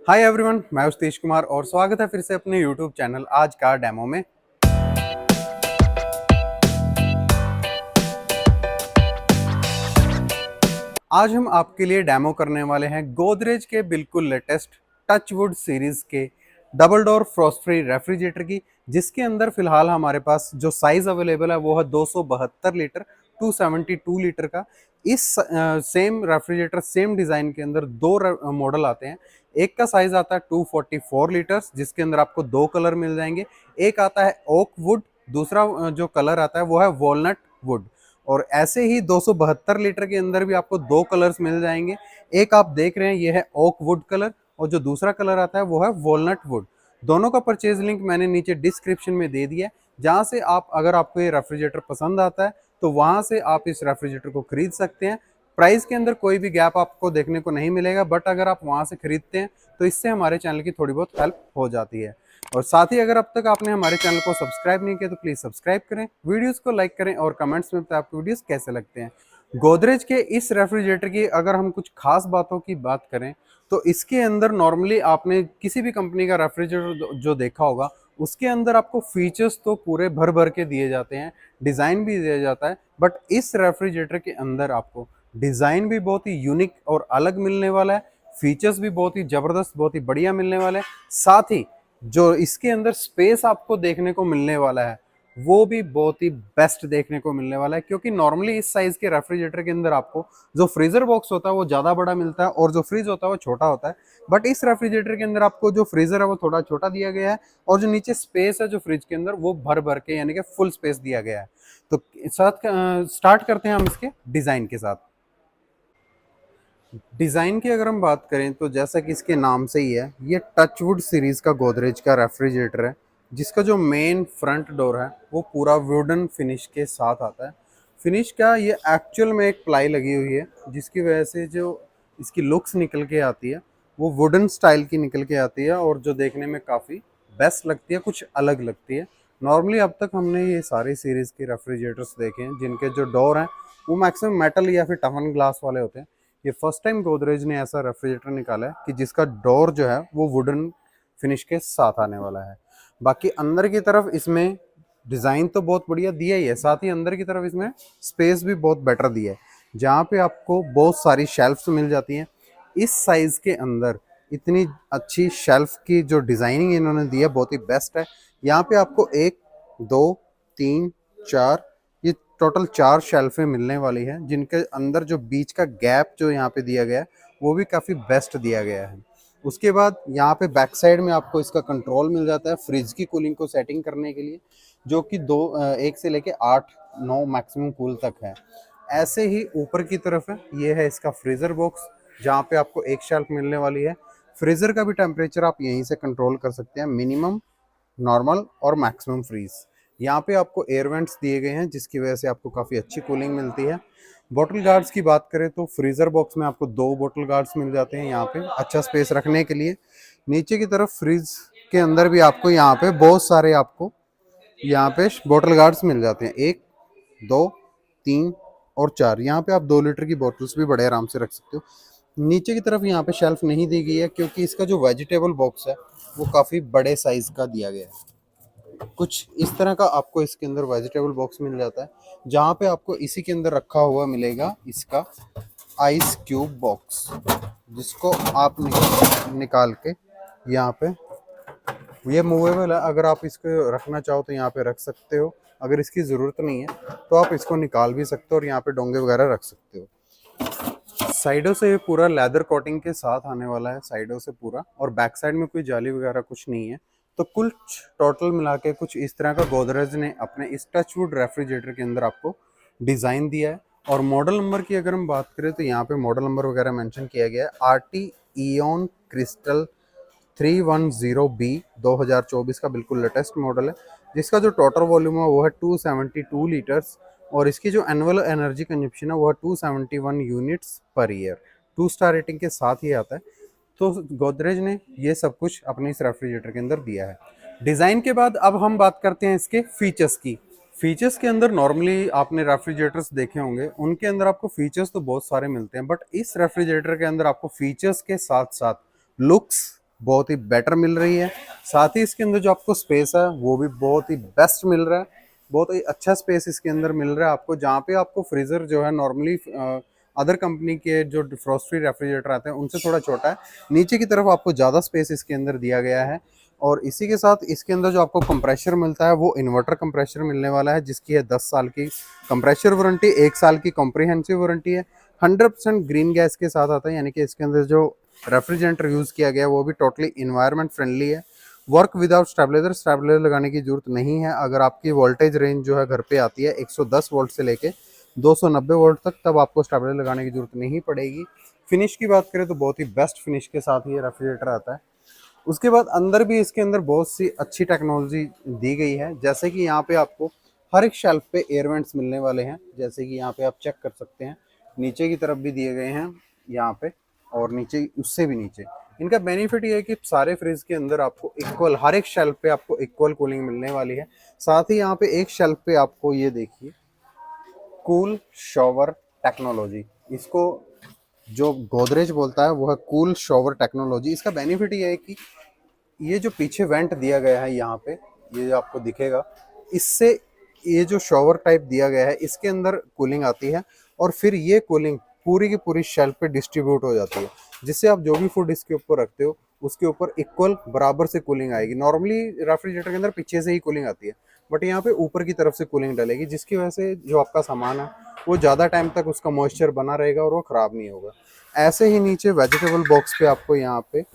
Hi everyone, मैं हूं सतीश कुमार और स्वागत है फिर से अपने यूट्यूब चैनल आज कार डेमो में। आज हम आपके लिए डेमो करने वाले हैं गोदरेज के बिल्कुल लेटेस्ट टचवुड सीरीज के double door Frost free refrigerator की, जिसके अंदर फिलहाल हमारे पास जो साइज अवेलेबल है वो है 272 लीटर 272 लीटर का। इस सेम रेफ्रिजरेटर सेम डिजाइन के अंदर दो मॉडल आते हैं। एक का साइज आता है 244 लीटर्स, जिसके अंदर आपको दो कलर मिल जाएंगे। एक आता है ओक वुड, दूसरा जो कलर आता है वो है वॉलनट वुड। और ऐसे ही 272 लीटर के अंदर भी आपको दो कलर्स मिल जाएंगे। एक आप देख रहे हैं ये है ओक वुड कलर, और जो दूसरा कलर आता है वो है वॉलनट वुड। दोनों का परचेज लिंक मैंने नीचे डिस्क्रिप्शन में दे दिया है, जहां से आप अगर आपको ये रेफ्रिजरेटर पसंद आता है तो वहां से आप इस रेफ्रिजरेटर को खरीद सकते हैं। प्राइस के अंदर कोई भी गैप आपको देखने को नहीं मिलेगा, बट अगर आप वहां से खरीदते हैं तो इससे हमारे चैनल की थोड़ी बहुत हेल्प हो जाती है। और साथ ही अगर अब तक आपने हमारे चैनल को सब्सक्राइब नहीं किया तो प्लीज सब्सक्राइब करें, वीडियोस को लाइक करें और कमेंट्स में बताएं आपको वीडियोस कैसे लगते हैं। गोदरेज के इस रेफ्रिजरेटर की अगर हम कुछ खास बातों की बात करें तो इसके अंदर नॉर्मली आपने किसी भी कंपनी का रेफ्रिजरेटर जो देखा होगा उसके अंदर आपको फीचर्स तो पूरे भर भर के दिए जाते हैं, डिजाइन भी दिया जाता है, बट इस रेफ्रिजरेटर के अंदर आपको डिजाइन भी बहुत ही यूनिक और अलग मिलने वाला है। फीचर्स भी बहुत ही जबरदस्त, बहुत ही बढ़िया मिलने वाले हैं। साथ ही जो इसके अंदर स्पेस आपको देखने को मिलने वाला है वो भी बहुत ही बेस्ट देखने को मिलने वाला है, क्योंकि नॉर्मली इस साइज के रेफ्रिजरेटर के अंदर आपको जो फ्रीजर बॉक्स होता है वो ज्यादा बड़ा मिलता है और जो फ्रिज होता है वो छोटा होता है। बट इस रेफ्रिजरेटर के अंदर आपको जो फ्रीजर है वो थोड़ा छोटा दिया गया है, और जो नीचे स्पेस है जो फ्रिज के अंदर वो भर भर के यानी कि फुल स्पेस दिया गया है। तो साथ स्टार्ट करते हैं हम इसके डिजाइन के साथ। डिज़ाइन की अगर हम बात करें तो जैसा कि इसके नाम से ही है, ये टचवुड सीरीज़ का गोदरेज का रेफ्रिजरेटर है, जिसका जो मेन फ्रंट डोर है वो पूरा वुडन फिनिश के साथ आता है। फिनिश क्या, ये एक्चुअल में एक प्लाई लगी हुई है जिसकी वजह से जो इसकी लुक्स निकल के आती है वो वुडन स्टाइल की निकल के आती है, और जो देखने में काफ़ी बेस्ट लगती है, कुछ अलग लगती है। नॉर्मली अब तक हमने ये सारी सीरीज़ के रेफ्रिजरेटर्स देखे हैं जिनके जो डोर हैं वो मैक्सिमम मेटल या फिर टफन ग्लास वाले होते हैं। ये फर्स्ट टाइम गोदरेज ने ऐसा रेफ्रिजरेटर निकाला है कि जिसका डोर जो है वो वुडन फिनिश के साथ आने वाला है। बाकी अंदर की तरफ इसमें डिज़ाइन तो बहुत बढ़िया दिया ही है, साथ ही अंदर की तरफ इसमें स्पेस भी बहुत बेटर दिया है, जहाँ पे आपको बहुत सारी शेल्फ्स मिल जाती हैं। इस साइज के अंदर इतनी अच्छी शेल्फ की जो डिज़ाइनिंग इन्होंने दी है बहुत ही बेस्ट है। यहाँ पे आपको एक, दो, तीन, चार, ये टोटल चार शेल्फें मिलने वाली हैं, जिनके अंदर जो बीच का गैप जो यहाँ पे दिया गया है वो भी काफ़ी बेस्ट दिया गया है। उसके बाद यहाँ पे बैक साइड में आपको इसका कंट्रोल मिल जाता है फ्रिज की कूलिंग को सेटिंग करने के लिए, जो कि एक से लेके 8-9 मैक्सिमम कूल तक है। ऐसे ही ऊपर की तरफ है, ये है इसका फ्रीजर बॉक्स, जहाँ पे आपको एक शेल्फ मिलने वाली है। फ्रीजर का भी टेम्परेचर आप यहीं से कंट्रोल कर सकते हैं, मिनिमम, नॉर्मल और मैक्सिमम फ्रीज। यहाँ पे आपको एयर वेंट्स दिए गए हैं जिसकी वजह से आपको काफ़ी अच्छी कूलिंग मिलती है। बॉटल गार्ड्स की बात करें तो फ्रीज़र बॉक्स में आपको दो बॉटल गार्ड्स मिल जाते हैं यहाँ पे अच्छा स्पेस रखने के लिए। नीचे की तरफ फ्रिज के अंदर भी आपको यहाँ पे बहुत सारे आपको यहाँ पे बॉटल गार्ड्स मिल जाते हैं, एक, दो, तीन और चार। यहाँ पे आप 2 लीटर की बॉटल्स भी बड़े आराम से रख सकते हो। नीचे की तरफ यहाँ पे शेल्फ नहीं दी गई है क्योंकि इसका जो वेजिटेबल बॉक्स है वो काफ़ी बड़े साइज का दिया गया है। कुछ इस तरह का आपको इसके अंदर वेजिटेबल बॉक्स मिल जाता है, जहाँ पे आपको इसी के अंदर रखा हुआ मिलेगा इसका आइस क्यूब बॉक्स, जिसको आप निकाल के यहाँ पे, ये मूवेबल है, अगर आप इसको रखना चाहो तो यहाँ पे रख सकते हो। अगर इसकी ज़रूरत नहीं है तो आप इसको निकाल भी सकते हो और यहाँ पे डोंगे वगैरह रख सकते हो। साइडों से ये पूरा लेदर कोटिंग के साथ आने वाला है, साइडों से पूरा, और बैक साइड में कोई जाली वगैरह कुछ नहीं है। तो कुल टोटल मिला के कुछ इस तरह का गोदरेज ने अपने इस टचवुड रेफ्रिजरेटर के अंदर आपको डिज़ाइन दिया है। और मॉडल नंबर की अगर हम बात करें तो यहाँ पे मॉडल नंबर वगैरह मेंशन किया गया है, RT इयन क्रिस्टल 310B 2024 का बिल्कुल लेटेस्ट मॉडल है, जिसका जो टोटल वॉल्यूम है वो है 272 लीटर्स, और इसकी जो एनुअल एनर्जी कंजप्शन है वो है 271 units per year. 2 star rating के साथ ही आता है। तो गोदरेज ने ये सब कुछ अपने इस रेफ्रिजरेटर के अंदर दिया है। डिज़ाइन के बाद अब हम बात करते हैं इसके फीचर्स की। फीचर्स के अंदर नॉर्मली आपने रेफ्रिजरेटर्स देखे होंगे, उनके अंदर आपको फीचर्स तो बहुत सारे मिलते हैं, बट इस रेफ्रिजरेटर के अंदर आपको फीचर्स के साथ साथ लुक्स बहुत ही बेटर मिल रही है। साथ ही इसके अंदर जो आपको स्पेस है वो भी बहुत ही बेस्ट मिल रहा है, बहुत ही अच्छा स्पेस इसके अंदर मिल रहा है आपको। जहाँ पे आपको फ्रीज़र जो है नॉर्मली अदर कंपनी के जो फ्रॉस्ट फ्री रेफ्रिजरेटर आते हैं उनसे थोड़ा छोटा है, नीचे की तरफ आपको ज़्यादा स्पेस इसके अंदर दिया गया है। और इसी के साथ इसके अंदर जो आपको कंप्रेशर मिलता है वो इन्वर्टर कंप्रेशर मिलने वाला है, जिसकी है 10 साल की कंप्रेशर वारंटी, 1 साल की कॉम्प्रिहेंसिव वारंटी है। 100% ग्रीन गैस के साथ आता है, यानी कि इसके अंदर जो रेफ्रिजरेटर यूज़ किया गया है वो भी टोटली इन्वायरमेंट फ्रेंडली है। वर्क विदाउट स्टेबलाइजर, स्टेबलाइजर लगाने की जरूरत नहीं है। अगर आपकी वोल्टेज रेंज जो है घर पे आती है 110 वोल्ट से लेके 290 वोल्ट तक, तब आपको स्टेबलाइजर लगाने की जरूरत नहीं पड़ेगी। फिनिश की बात करें तो बहुत ही बेस्ट फिनिश के साथ ये रेफ्रिजरेटर आता है। उसके बाद अंदर भी इसके अंदर बहुत सी अच्छी टेक्नोलॉजी दी गई है, जैसे कि यहाँ पे आपको हर एक शेल्फ पे एयर वेंट्स मिलने वाले हैं, जैसे कि यहाँ पे आप चेक कर सकते हैं। नीचे की तरफ भी दिए गए हैं यहाँ पे, और नीचे उससे भी नीचे। इनका बेनिफिट ये है कि सारे फ्रिज के अंदर आपको इक्वल, हर एक शेल्फ पे आपको इक्वल कूलिंग मिलने वाली है। साथ ही यहाँ पे एक शेल्फ पे आपको ये देखिए कूल शॉवर टेक्नोलॉजी, इसको जो गोदरेज बोलता है वो है कूल शॉवर टेक्नोलॉजी। इसका बेनिफिट ये है कि ये जो पीछे वेंट दिया गया है यहाँ पे, ये जो आपको दिखेगा, इससे ये जो शॉवर टाइप दिया गया है इसके अंदर कूलिंग आती है, और फिर ये कूलिंग पूरी की पूरी शेल्फ पे डिस्ट्रीब्यूट हो जाती है, जिससे आप जो भी फूड इसके ऊपर रखते हो उसके ऊपर इक्वल बराबर से कूलिंग आएगी। नॉर्मली रेफ्रिजरेटर के अंदर पीछे से ही कूलिंग आती है, बट यहाँ पे ऊपर की तरफ से कूलिंग डलेगी, जिसकी वजह से जो आपका सामान है वो ज़्यादा टाइम तक उसका मॉइस्चर बना रहेगा और वो ख़राब नहीं होगा। ऐसे ही नीचे वेजिटेबल बॉक्स पे आपको यहाँ पे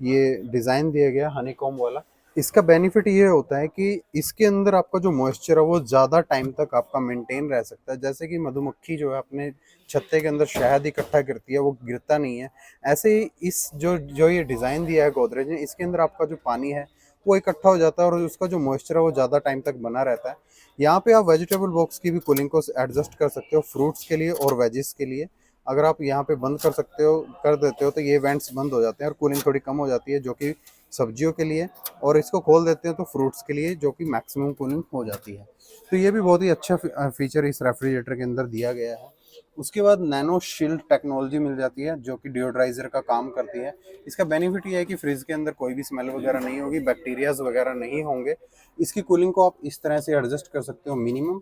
ये डिज़ाइन दिया गया हनीकॉम्ब वाला। इसका बेनिफिट ये होता है कि इसके अंदर आपका जो मॉइस्चर है वो ज़्यादा टाइम तक आपका मेंटेन रह सकता है। जैसे कि मधुमक्खी जो है अपने छत्ते के अंदर शहद इकट्ठा करती है, वो गिरता नहीं है, ऐसे ही इस जो जो ये डिज़ाइन दिया है गोदरेज ने, इसके अंदर आपका जो पानी है वो इकट्ठा हो जाता है और उसका जो मॉइस्चर है वो ज़्यादा टाइम तक बना रहता है। यहाँ पे आप वेजिटेबल बॉक्स की भी कूलिंग को एडजस्ट कर सकते हो, फ्रूट्स के लिए और वेजिस के लिए। अगर आप यहाँ पे बंद कर सकते हो, कर देते हो, तो ये वेंट्स बंद हो जाते हैं और कूलिंग थोड़ी कम हो जाती है, जो कि सब्जियों के लिए, और इसको खोल देते हैं तो फ्रूट्स के लिए, जो कि मैक्सिमम कूलिंग हो जाती है। तो ये भी बहुत ही अच्छा फीचर इस रेफ्रिजरेटर के अंदर दिया गया है। उसके बाद नैनो शील्ड टेक्नोलॉजी मिल जाती है, जो कि डिओड्राइजर का काम करती है। इसका बेनिफिट ये है कि फ्रिज के अंदर कोई भी स्मेल वगैरह नहीं होगी, बैक्टीरियाज वगैरह नहीं होंगे। इसकी कूलिंग को आप इस तरह से एडजस्ट कर सकते हो, मिनिमम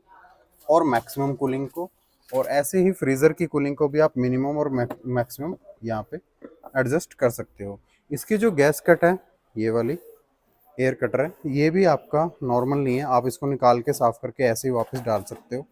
और मैक्सिमम कूलिंग को, और ऐसे ही फ्रीज़र की कूलिंग को भी आप मिनिमम और मैक्सिमम यहाँ पे एडजस्ट कर सकते हो। इसकी जो गैस कट है, ये वाली एयर कटर है, ये भी आपका नॉर्मल नहीं है, आप इसको निकाल के साफ करके ऐसे ही वापस डाल सकते हो।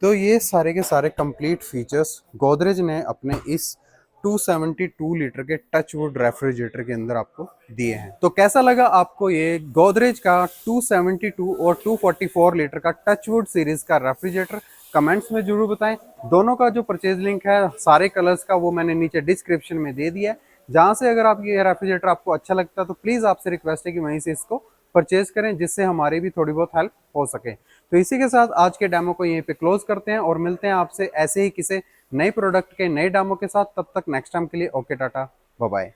तो ये सारे के सारे कंप्लीट फीचर्स गोदरेज ने अपने इस 272 लीटर के टचवुड रेफ्रिजरेटर के अंदर आपको दिए हैं। तो कैसा लगा आपको ये गोदरेज का 272 और 244 लीटर का टचवुड सीरीज का रेफ्रिजरेटर? कमेंट्स में जरूर बताएं। दोनों का जो परचेज लिंक है सारे कलर्स का वो मैंने नीचे डिस्क्रिप्शन में दे दिया है, जहां से अगर आप ये रेफ्रिजरेटर आपको अच्छा लगता है तो प्लीज आपसे रिक्वेस्ट है कि वहीं से इसको परचेज करें, जिससे हमारी भी थोड़ी बहुत हेल्प हो सके। तो इसी के साथ आज के डेमो को यहीं पे क्लोज करते हैं और मिलते हैं आपसे ऐसे ही किसी नए प्रोडक्ट के नए डेमो के साथ। तब तक नेक्स्ट टाइम के लिए ओके, टाटा, बाय बाय।